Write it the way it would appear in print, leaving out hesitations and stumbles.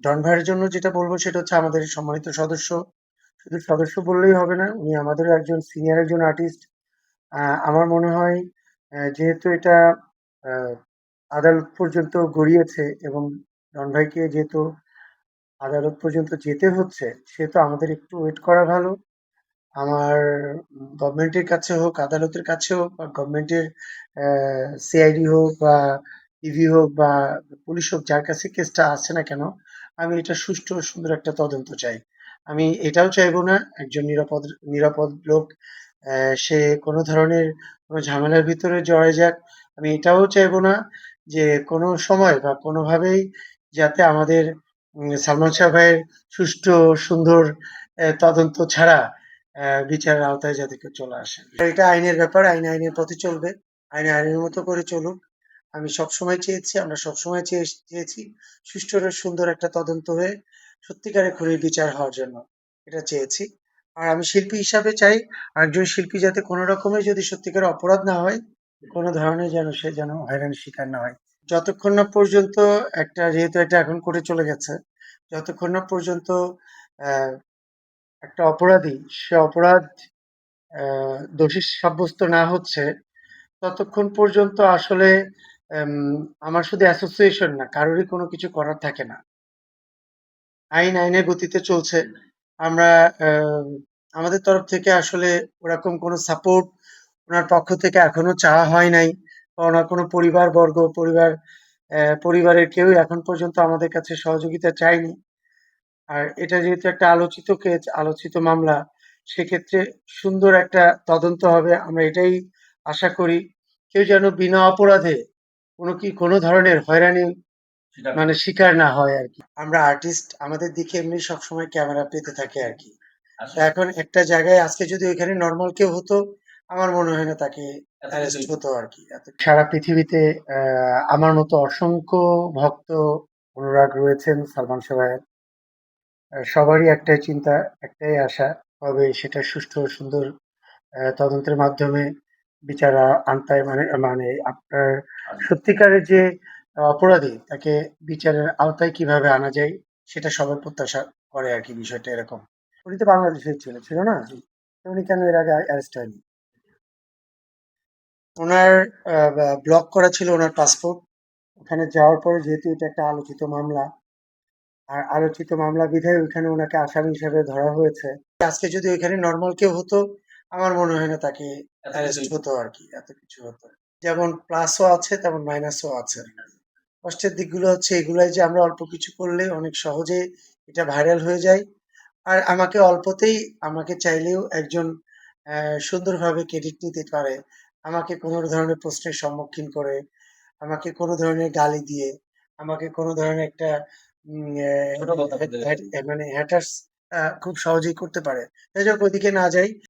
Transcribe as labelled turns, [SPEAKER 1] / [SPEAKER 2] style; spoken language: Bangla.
[SPEAKER 1] ডন ভাইয়ের জন্য যেটা বলবো সেটা হচ্ছে আমাদের সম্মানিত সদস্য। শুধু সদস্য বললেই হবে না, উনি আমাদেরও একজন সিনিয়র একজন আর্টিস্ট। আমার মনে হয় যেহেতু এটা আহ, আদালত পর্যন্ত গড়িয়েছে এবং ডন ভাইকে যেহেতু আদালত পর্যন্ত যেতে হচ্ছে, সেহেতু আমাদের একটু ওয়েট করা ভালো। আমার গভর্নমেন্টের কাছে হোক, আদালতের কাছে হোক, বা গভর্নমেন্টের সিআইডি হোক বা ইভি হোক বা পুলিশ হোক, যার কাছে কেসটা আসছে না কেন, আমি এটা সুষ্ঠু ও সুন্দর একটা তদন্ত চাই। আমি এটাও চাইবো না একজন নিরাপদ নিরাপদ লোক সে কোনো ধরনের কোনো ঝামেলার ভিতরে জড়ায় যাক। আমি এটাও চাইবো না যে কোনো সময় বা কোনোভাবেই যাতে আমাদের সালমান শাহ ভাইয়ের সুষ্ঠু ও সুন্দর তদন্ত ছাড়া বিচারের আওতায় যাতে কেউ চলে আসে। এটা আইনের ব্যাপার, আইন আইনের পথে চলবে, আইন আইনের মতো করে চলুক। আমি সবসময় চেয়েছি, আমরা সবসময় চেয়েছি সুষ্ঠু ও সুন্দর একটা তদন্ত হয়ে সত্যিকারের খুনির বিচার হওয়ার জন্য, এটা চেয়েছি। আর আমি শিল্পী হিসাবে চাই একজন শিল্পী যাতে কোনো রকমের যদি সত্যিকার অপরাধ না হয়, কোনো ধরনের যেন সে যেন হয়রানির শিকার না হয়। যতক্ষণ না পর্যন্ত একটা, যেহেতু এটা এখন কোর্টে চলে গেছে, যতক্ষণ না পর্যন্ত আহ একটা অপরাধী সে অপরাধ দোষী সাব্যস্ত না হচ্ছে, ততক্ষণ পর্যন্ত আসলে আমার শুধু অ্যাসোসিয়েশন না, কারোরই কোনো কিছু করার থাকে না। আইন আইনের গতিতে চলছে। আমরা আহ, আমাদের তরফ থেকে আসলে ওরকম কোনো সাপোর্ট ওনার পক্ষ থেকে এখনো চাওয়া হয় নাই, বা ওনার কোনো পরিবারের কেউই এখন পর্যন্ত আমাদের কাছে সহযোগিতা চায়নি। আর এটা যেহেতু একটা আলোচিত কেস, আলোচিত মামলা, সেক্ষেত্রে সুন্দর একটা তদন্ত হবে, আমরা এটাই আশা করি। কেউ যেন বিনা অপরাধে কোনো ধরনের হয়রানি মানে শিকার না হয় আর কি। আমরা আর্টিস্ট, আমাদের দিকে এমনি সবসময় ক্যামেরা পেতে থাকে আর কি। তো এখন একটা জায়গায় আজকে যদি ওইখানে নর্মাল কেউ হতো, আমার মনে হয় না তাকে অ্যারেস্ট হতো আর কি। সারা পৃথিবীতে আমার মতো অসংখ্য ভক্ত অনুরাগ রয়েছেন সালমান শাহ ভাইয়ের। সবারই একটাই চিন্তা, একটাই আশা, তবে সেটা সুষ্ঠু ও সুন্দর তদন্তের মাধ্যমে বিচার আনতে, মানে মানে আপনার সত্যিকারের যে অপরাধী তাকে বিচারের আওতায় কিভাবে আনা যায়, সেটা সবার প্রত্যাশা করে আর কি। বিষয়টা এরকম। উনি তো বাংলাদেশের ছিল না? তো উনি কেন এর আগে অ্যারেস্ট হয়নি? ওনার ব্লক করা ছিল ওনার পাসপোর্ট। ওখানে যাওয়ার পরে যেহেতু এটা একটা আলোচিত মামলা, আর আলোচিত মামলা বিধায় ওইখানে ওনাকে আসামি হিসেবে ধরা হয়েছে। আজকে যদি ওইখানে নর্মাল কেউ হতো, আমার মনে হয় না তাকে অ্যারেস্ট হতো আর কি, এত কিছু হতো। যেমন প্লাসও আছে তেমন মাইনাসও আছে। কষ্টের দিকগুলো হচ্ছে এগুলাই যে আমরা অল্প কিছু করলে অনেক সহজে এটা ভাইরাল হয়ে যায়। আর আমাকে অল্পতেই, আমাকে চাইলেও একজন সুন্দরভাবে ক্রেডিট নিতে পারে। আমাকে কোনো ধরনের প্রশ্নের সম্মুখীন করে, আমাকে কোনো ধরনের গালি দিয়ে, আমাকে কোনো ধরনের একটা মানে হ্যাটার্স খুব সহজেই করতে পারে। যাই হোক, ওইদিকে না যাই।